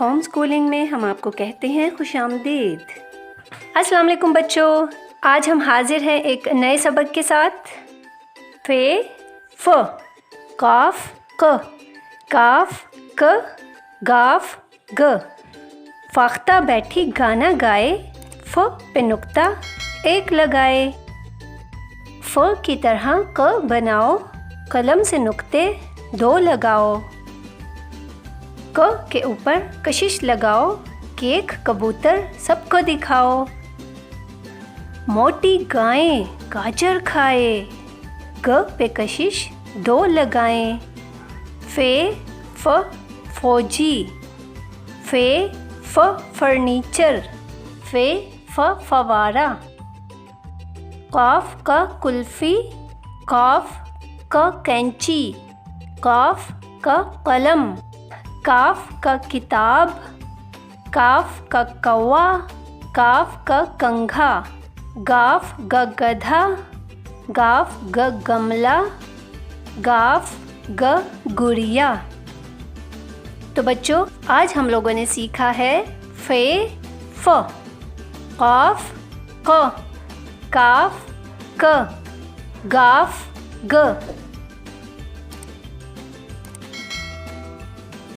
Home schooling में हम आपको कहते हैं खुशामदीद। अस्सलाम वालेकुम बच्चों, आज हम हाजिर हैं एक नए सबक के साथ। फे फ काफ क काफ क गाफ ग। फाख्ता बैठी गाना गाए, फ पे नुक्ता एक लगाए। फ की तरह क बनाओ, कलम से नुक्ते दो लगाओ। क के ऊपर कशिश लगाओ, केक कबूतर सबको दिखाओ। मोटी गायें गाजर खाए, ग पे कशिश दो लगाएं। फे फ फौजी, फे फ फर्नीचर, फे फ फवारा। काफ का कुल्फ़ी, काफ का कैंची, काफ का कलम। काफ का किताब, काफ का कौवा, काफ का कंघा। गाफ ग गधा, गाफ ग गमला, गाफ ग गुड़िया। तो बच्चों, आज हम लोगों ने सीखा है फे फ, काफ क, काफ क, गाफ ग।